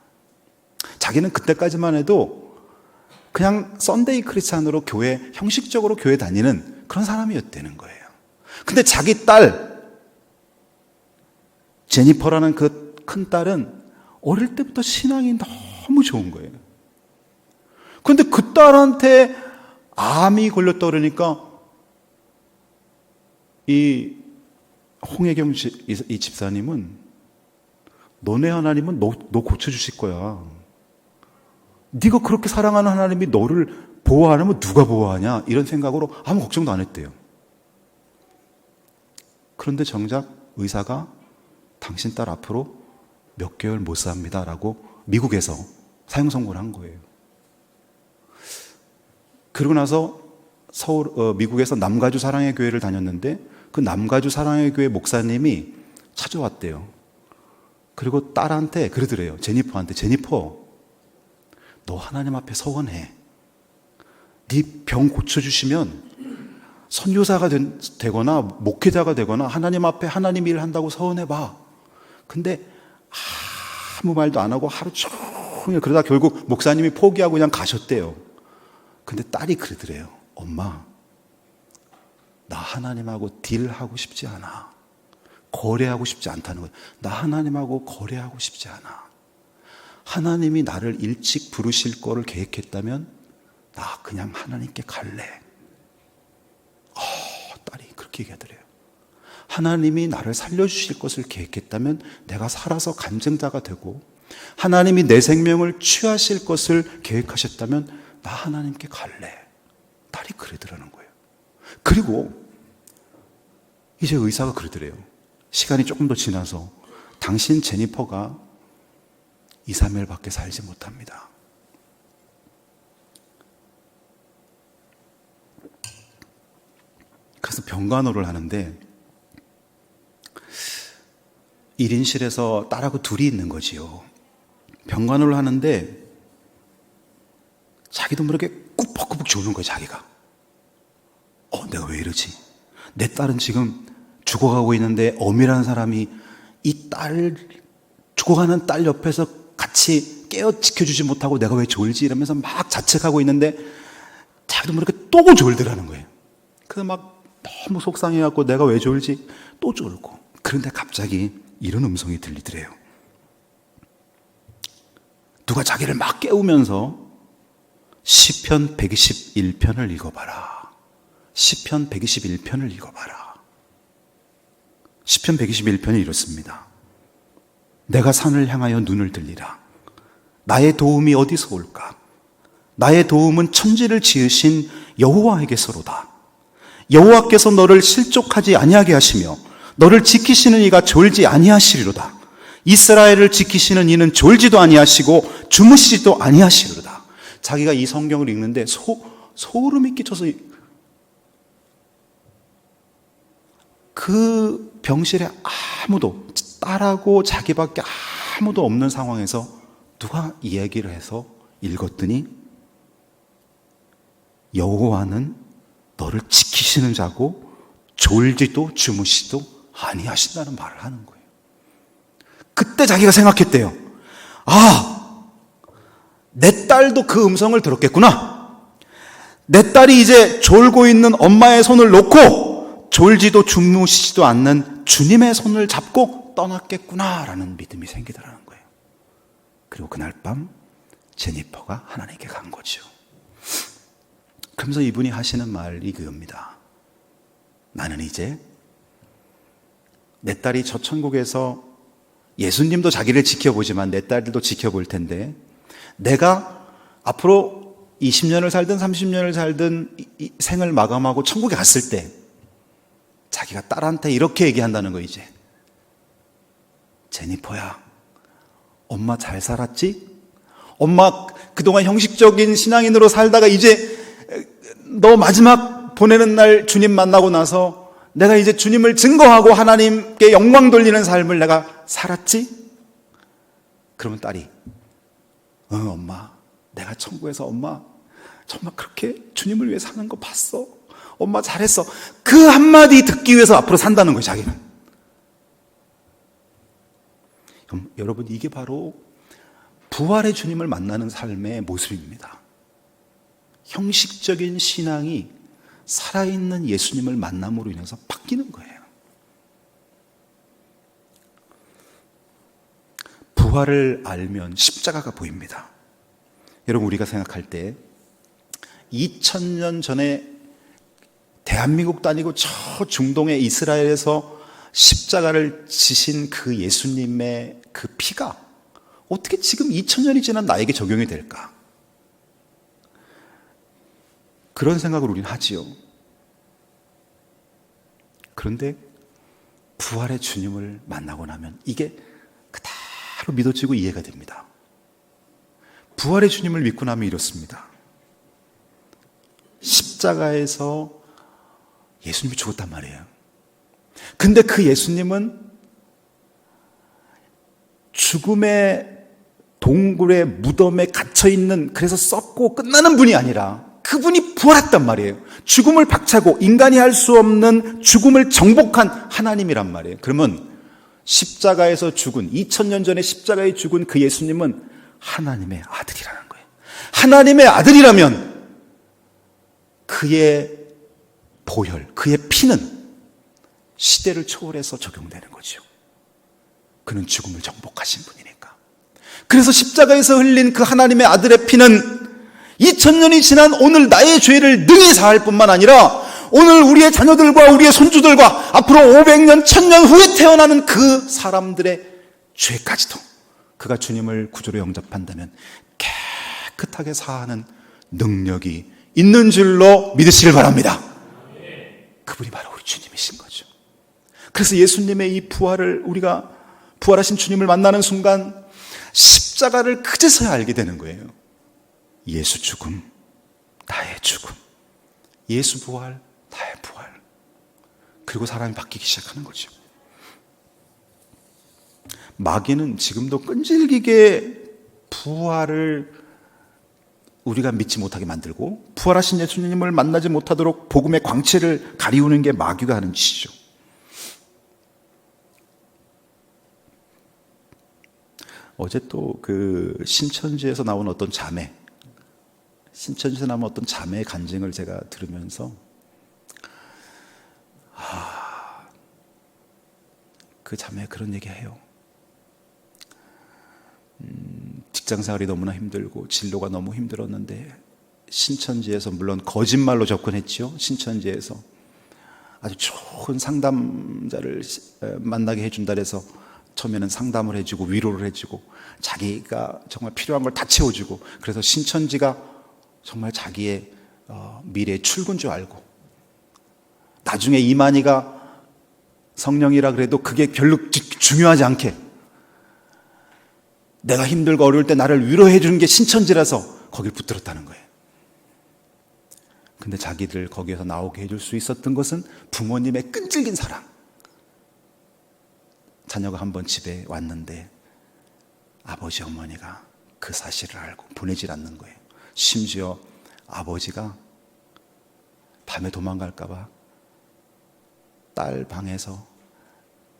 자기는 그때까지만 해도 그냥 썬데이 크리스찬으로 형식적으로 교회 다니는 그런 사람이었다는 거예요. 근데 자기 딸 제니퍼라는 그 큰딸은 어릴 때부터 신앙이 너무 좋은 거예요. 그런데 그 딸한테 암이 걸렸다 그러니까 이 홍혜경 이 집사님은 너네 하나님은 너 고쳐주실 거야. 네가 그렇게 사랑하는 하나님이 너를 보호 안 하면 누가 보호하냐, 이런 생각으로 아무 걱정도 안 했대요. 그런데 정작 의사가 당신 딸 앞으로 몇 개월 못 삽니다 라고 미국에서 사형 선고를 한 거예요. 그러고 나서 미국에서 남가주 사랑의 교회를 다녔는데 그 남가주 사랑의 교회 목사님이 찾아왔대요. 그리고 딸한테 그러더래요. 제니퍼한테, 제니퍼, 너 하나님 앞에 서원해. 네 병 고쳐주시면 선교사가 되거나 목회자가 되거나 하나님 앞에 하나님 일을 한다고 서원해봐. 근데 아무 말도 안 하고 하루 종일 그러다 결국 목사님이 포기하고 그냥 가셨대요. 근데 딸이 그러더래요. 엄마, 나 하나님하고 딜하고 싶지 않아. 거래하고 싶지 않다는 거예요. 나 하나님하고 거래하고 싶지 않아. 하나님이 나를 일찍 부르실 거를 계획했다면 나 그냥 하나님께 갈래. 딸이 그렇게 얘기하더래요. 하나님이 나를 살려주실 것을 계획했다면 내가 살아서 간증자가 되고, 하나님이 내 생명을 취하실 것을 계획하셨다면 나 하나님께 갈래. 딸이 그러더라는 거예요. 그리고 이제 의사가 그러더래요. 시간이 조금 더 지나서 당신 제니퍼가 2, 3일밖에 살지 못합니다. 그래서 병간호를 하는데 1인실에서 딸하고 둘이 있는 거지요. 병간호를 하는데 자기도 모르게 꾸벅꾸벅 조는 거예요, 자기가. 내가 왜 이러지? 내 딸은 지금 죽어가고 있는데 엄이라는 사람이 이 죽어가는 딸 옆에서 같이 깨어 지켜주지 못하고 내가 왜 졸지? 이러면서 막 자책하고 있는데 자기도 모르게 또 졸더라는 거예요. 그래서 막 너무 속상해갖고 내가 왜 졸지? 또 졸고. 그런데 갑자기 이런 음성이 들리더래요. 누가 자기를 막 깨우면서 시편 121편을 읽어봐라. 시편 121편을 읽어봐라. 시편 121편이 이렇습니다. 내가 산을 향하여 눈을 들리라. 나의 도움이 어디서 올까? 나의 도움은 천지를 지으신 여호와에게서로다. 여호와께서 너를 실족하지 아니하게 하시며 너를 지키시는 이가 졸지 아니하시리로다. 이스라엘을 지키시는 이는 졸지도 아니하시고 주무시지도 아니하시리로다. 자기가 이 성경을 읽는데 소름이 끼쳐서 그 병실에 아무도, 딸하고 자기밖에 아무도 없는 상황에서 누가 이야기를 해서 읽었더니 여호와는 너를 지키시는 자고 졸지도 주무시도 아니하신다는 말을 하는 거예요. 그때 자기가 생각했대요. 아, 내 딸도 그 음성을 들었겠구나. 내 딸이 이제 졸고 있는 엄마의 손을 놓고 졸지도 주무시지도 않는 주님의 손을 잡고 떠났겠구나라는 믿음이 생기더라는 거예요. 그리고 그날 밤 제니퍼가 하나님께 간 거죠. 그러면서 이분이 하시는 말이 그겁니다. 나는 이제 내 딸이 저 천국에서 예수님도 자기를 지켜보지만 내 딸도 지켜볼 텐데 내가 앞으로 20년을 살든 30년을 살든 이 생을 마감하고 천국에 갔을 때 자기가 딸한테 이렇게 얘기한다는 거. 이제 제니퍼야, 엄마 잘 살았지? 엄마 그동안 형식적인 신앙인으로 살다가 이제 너 마지막 보내는 날 주님 만나고 나서 내가 이제 주님을 증거하고 하나님께 영광 돌리는 삶을 내가 살았지? 그러면 딸이 엄마, 내가 천국에서 엄마 정말 그렇게 주님을 위해 사는 거 봤어. 엄마 잘했어. 그 한마디 듣기 위해서 앞으로 산다는 거예요, 자기는. 여러분, 이게 바로 부활의 주님을 만나는 삶의 모습입니다. 형식적인 신앙이 살아있는 예수님을 만남으로 인해서 바뀌는 거예요. 부활을 알면 십자가가 보입니다. 여러분, 우리가 생각할 때 2000년 전에 대한민국도 아니고 저 중동의 이스라엘에서 십자가를 지신 그 예수님의 그 피가 어떻게 지금 2000년이 지난 나에게 적용이 될까? 그런 생각을 우리는 하지요. 그런데 부활의 주님을 만나고 나면 이게 그대로 믿어지고 이해가 됩니다. 부활의 주님을 믿고 나면 이렇습니다. 십자가에서 예수님이 죽었단 말이에요. 근데 그 예수님은 죽음의 동굴의 무덤에 갇혀있는, 그래서 썩고 끝나는 분이 아니라 그분이 부활했단 말이에요. 죽음을 박차고 인간이 할 수 없는 죽음을 정복한 하나님이란 말이에요. 그러면 십자가에서 죽은, 2000년 전에 십자가에 죽은 그 예수님은 하나님의 아들이라는 거예요. 하나님의 아들이라면 그의 보혈, 그의 피는 시대를 초월해서 적용되는 거죠. 그는 죽음을 정복하신 분이니까. 그래서 십자가에서 흘린 그 하나님의 아들의 피는 2000년이 지난 오늘 나의 죄를 능히 사할 뿐만 아니라 오늘 우리의 자녀들과 우리의 손주들과 앞으로 500년, 1000년 후에 태어나는 그 사람들의 죄까지도 그가 주님을 구주로 영접한다면 깨끗하게 사하는 능력이 있는 줄로 믿으시길 바랍니다. 그분이 바로 우리 주님이신 거죠. 그래서 예수님의 이 부활을, 우리가 부활하신 주님을 만나는 순간 십자가를 그제서야 알게 되는 거예요. 예수 죽음, 나의 죽음. 예수 부활, 나의 부활. 그리고 사람이 바뀌기 시작하는 거죠. 마귀는 지금도 끈질기게 부활을 우리가 믿지 못하게 만들고 부활하신 예수님을 만나지 못하도록 복음의 광채를 가리우는 게 마귀가 하는 짓이죠. 어제 또 그 신천지에서 나온 어떤 자매, 신천지에서 나온 어떤 자매의 간증을 제가 들으면서 그 자매가 그런 얘기해요. 직장생활이 너무나 힘들고 진로가 너무 힘들었는데 신천지에서, 물론 거짓말로 접근했죠. 신천지에서 아주 좋은 상담자를 만나게 해준다 해서 처음에는 상담을 해주고 위로를 해주고 자기가 정말 필요한 걸 다 채워주고, 그래서 신천지가 정말 자기의 미래의 출구인 줄 알고, 나중에 이만희가 성령이라 그래도 그게 별로 중요하지 않게 내가 힘들고 어려울 때 나를 위로해 주는 게 신천지라서 거길 붙들었다는 거예요. 근데 자기들 거기에서 나오게 해줄 수 있었던 것은 부모님의 끈질긴 사랑. 자녀가 한번 집에 왔는데 아버지 어머니가 그 사실을 알고 보내질 않는 거예요. 심지어 아버지가 밤에 도망갈까봐 딸 방에서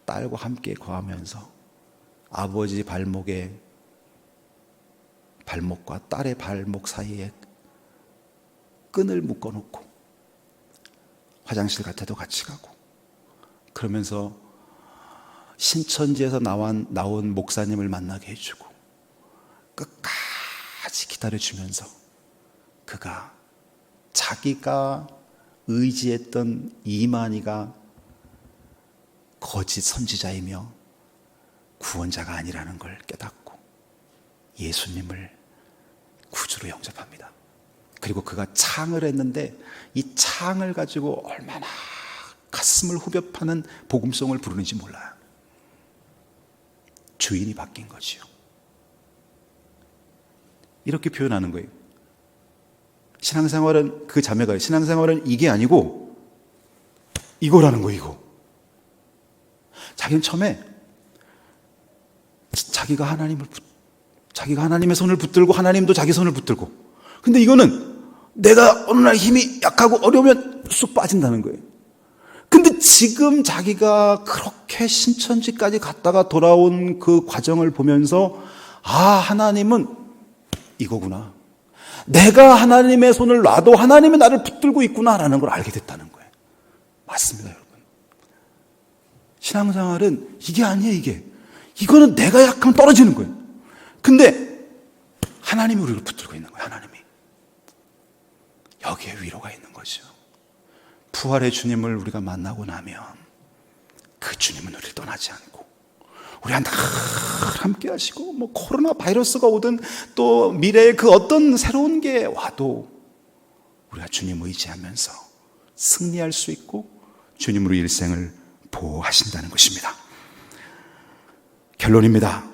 딸과 함께 거하면서 아버지 발목과 딸의 발목 사이에 끈을 묶어놓고 화장실 같아도 같이 가고, 그러면서 신천지에서 나온 목사님을 만나게 해주고 끝까지 기다려주면서 그가 자기가 의지했던 이만희가 거짓 선지자이며 구원자가 아니라는 걸 깨닫고 예수님을 구주로 영접합니다. 그리고 그가 창을 했는데 이 창을 가지고 얼마나 가슴을 후벼 파는 복음송을 부르는지 몰라요. 주인이 바뀐 거지요. 이렇게 표현하는 거예요. 신앙생활은, 그 자매가 신앙생활은 이게 아니고 이거라는 거예요. 이거. 자기는 처음에 자기가 하나님의 손을 붙들고 하나님도 자기 손을 붙들고, 근데 이거는 내가 어느 날 힘이 약하고 어려우면 쑥 빠진다는 거예요. 근데 지금 자기가 그렇게 신천지까지 갔다가 돌아온 그 과정을 보면서 하나님은 이거구나. 내가 하나님의 손을 놔도 하나님이 나를 붙들고 있구나라는 걸 알게 됐다는 거예요. 맞습니다, 여러분. 신앙생활은 이게 아니에요, 이게. 이거는 내가 약하면 떨어지는 거예요. 근데 하나님이 우리를 붙들고 있는 거예요, 하나님이. 여기에 위로가 있는 거죠. 부활의 주님을 우리가 만나고 나면 그 주님은 우리를 떠나지 않고 우리와 늘 함께 하시고, 코로나 바이러스가 오든 또 미래의 그 어떤 새로운 게 와도 우리가 주님 의지하면서 승리할 수 있고 주님으로 일생을 보호하신다는 것입니다. 결론입니다.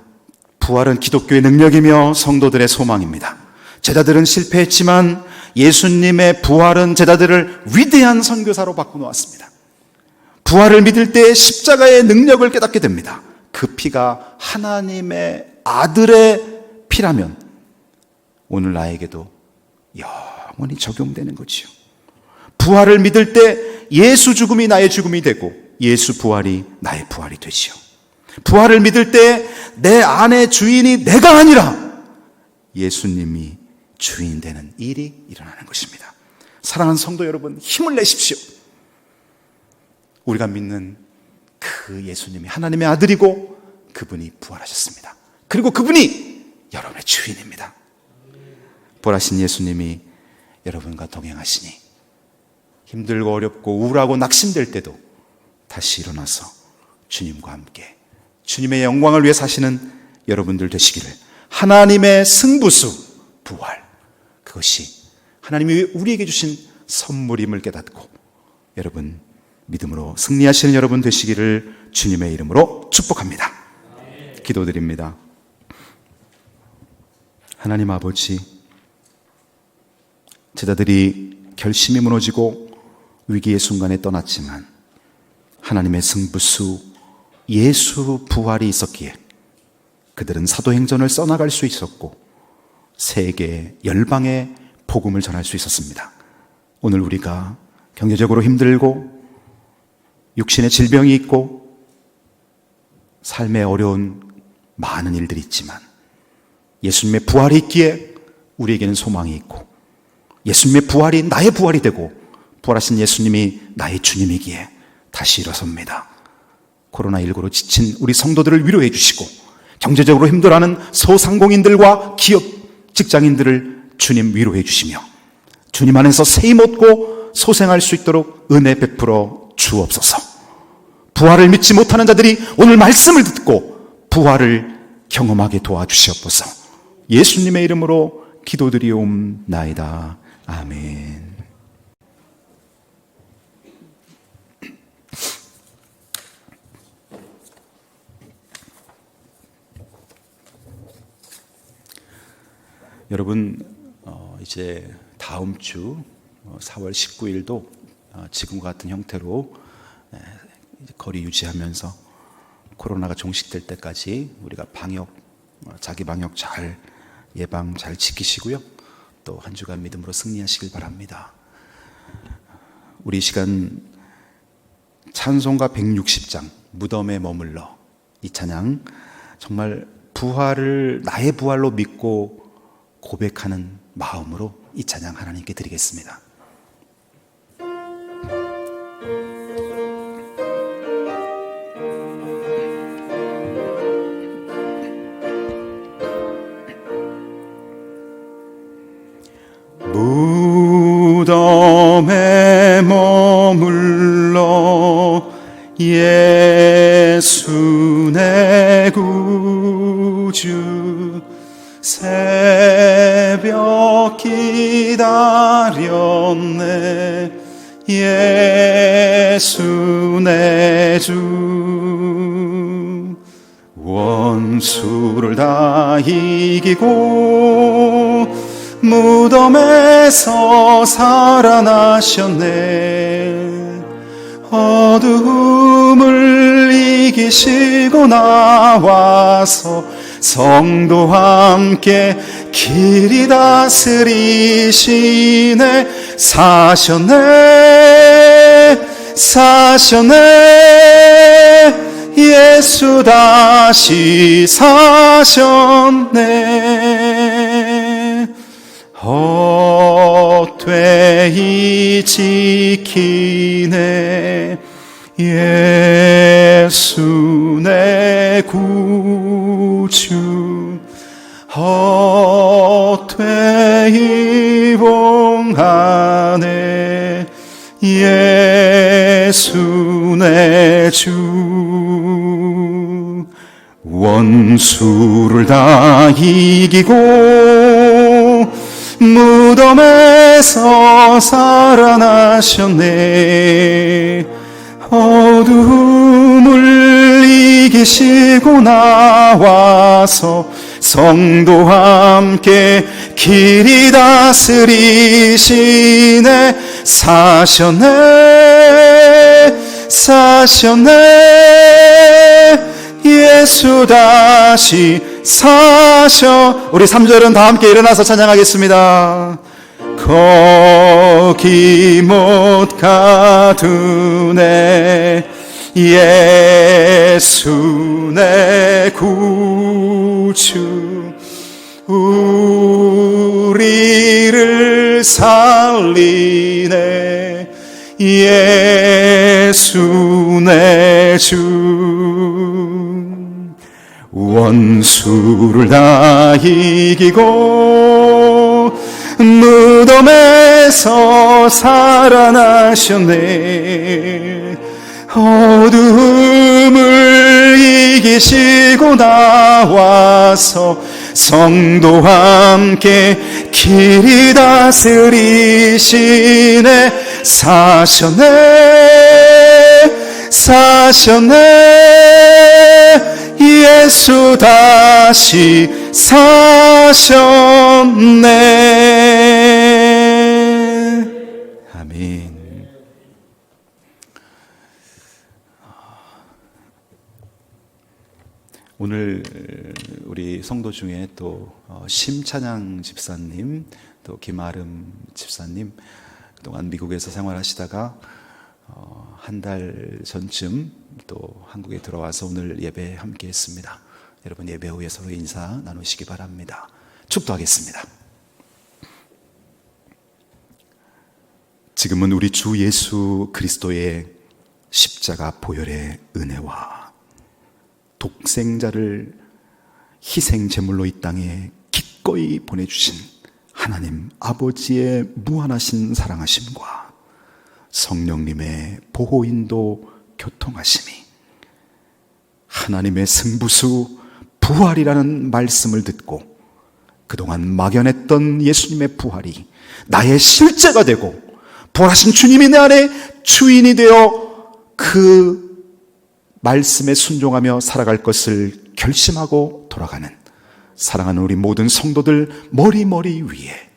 부활은 기독교의 능력이며 성도들의 소망입니다. 제자들은 실패했지만 예수님의 부활은 제자들을 위대한 선교사로 바꿔놓았습니다. 부활을 믿을 때 십자가의 능력을 깨닫게 됩니다. 그 피가 하나님의 아들의 피라면 오늘 나에게도 영원히 적용되는 거지요. 부활을 믿을 때 예수 죽음이 나의 죽음이 되고 예수 부활이 나의 부활이 되지요. 부활을 믿을 때 내 안의 주인이 내가 아니라 예수님이 주인 되는 일이 일어나는 것입니다. 사랑하는 성도 여러분, 힘을 내십시오. 우리가 믿는 그 예수님이 하나님의 아들이고 그분이 부활하셨습니다. 그리고 그분이 여러분의 주인입니다. 부활하신 예수님이 여러분과 동행하시니 힘들고 어렵고 우울하고 낙심될 때도 다시 일어나서 주님과 함께 주님의 영광을 위해 사시는 여러분들 되시기를, 하나님의 승부수 부활, 그것이 하나님이 우리에게 주신 선물임을 깨닫고 여러분 믿음으로 승리하시는 여러분 되시기를 주님의 이름으로 축복합니다. 기도드립니다. 하나님 아버지, 제자들이 결심이 무너지고 위기의 순간에 떠났지만 하나님의 승부수 예수 부활이 있었기에 그들은 사도행전을 써나갈 수 있었고 세계 열방에 복음을 전할 수 있었습니다. 오늘 우리가 경제적으로 힘들고 육신의 질병이 있고 삶에 어려운 많은 일들이 있지만 예수님의 부활이 있기에 우리에게는 소망이 있고 예수님의 부활이 나의 부활이 되고 부활하신 예수님이 나의 주님이기에 다시 일어섭니다. 코로나19로 지친 우리 성도들을 위로해 주시고 경제적으로 힘들어하는 소상공인들과 기업 직장인들을 주님 위로해 주시며 주님 안에서 세임 얻고 소생할 수 있도록 은혜 베풀어 주옵소서. 부활을 믿지 못하는 자들이 오늘 말씀을 듣고 부활을 경험하게 도와주시옵소서. 예수님의 이름으로 기도드리옵나이다. 아멘. 여러분, 이제 다음 주 4월 19일도 지금과 같은 형태로 거리 유지하면서 코로나가 종식될 때까지 우리가 자기 방역 잘 예방 잘 지키시고요. 또 한 주간 믿음으로 승리하시길 바랍니다. 우리 시간 찬송가 160장 무덤에 머물러, 이 찬양 정말 나의 부활로 믿고 고백하는 마음으로 이 찬양 하나님께 드리겠습니다. 무덤에 머물러 예수 내 구주, 새벽 기다렸네 예수 내 주. 원수를 다 이기고 무덤에서 살아나셨네. 어두움을 이기시고 나와서 성도와 함께 길이 다스리시네. 사셨네 예수 다시 사셨네. 헛되이 지키네 예수 내 구주. 헛되이 봉하네 예수 내 주. 원수를 다 이기고 무덤에서 살아나셨네. 어두움을 이기시고 나와서 성도와 함께 길이 다스리시네. 사셨네 예수 다시 우리 3절은 다 함께 일어나서 찬양하겠습니다. 거기 못 가두네 예수 내 구주. 우리를 살리네 예수 내 주. 원수를 다 이기고 무덤에서 살아나셨네. 어두움을 이기시고 나와서 성도와 함께 길이 다스리시네. 사셨네 예수 다시 사셨네. 아멘. 오늘 우리 성도 중에 또 심찬양 집사님, 또 김아름 집사님, 그동안 미국에서 생활하시다가 한 달 전쯤 또 한국에 들어와서 오늘 예배 함께 했습니다. 여러분 예배 후에 서로 인사 나누시기 바랍니다. 축도하겠습니다. 지금은 우리 주 예수 그리스도의 십자가 보혈의 은혜와 독생자를 희생 제물로 이 땅에 기꺼이 보내주신 하나님 아버지의 무한하신 사랑하심과 성령님의 보호인도 교통하심이, 하나님의 승부수 부활이라는 말씀을 듣고 그동안 막연했던 예수님의 부활이 나의 실제가 되고 부활하신 주님이 내 안에 주인이 되어 그 말씀에 순종하며 살아갈 것을 결심하고 돌아가는 사랑하는 우리 모든 성도들 머리 위에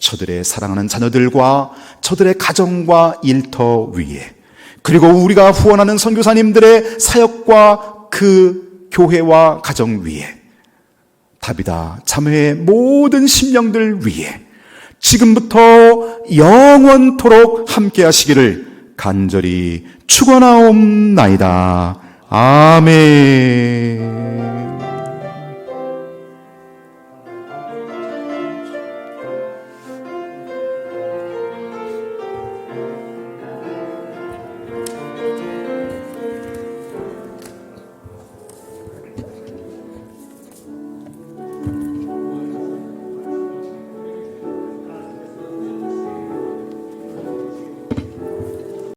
저들의 사랑하는 자녀들과 저들의 가정과 일터 위에, 그리고 우리가 후원하는 선교사님들의 사역과 그 교회와 가정 위에, 다비다 자매의 모든 심령들 위에 지금부터 영원토록 함께 하시기를 간절히 축원하옵나이다. 아멘.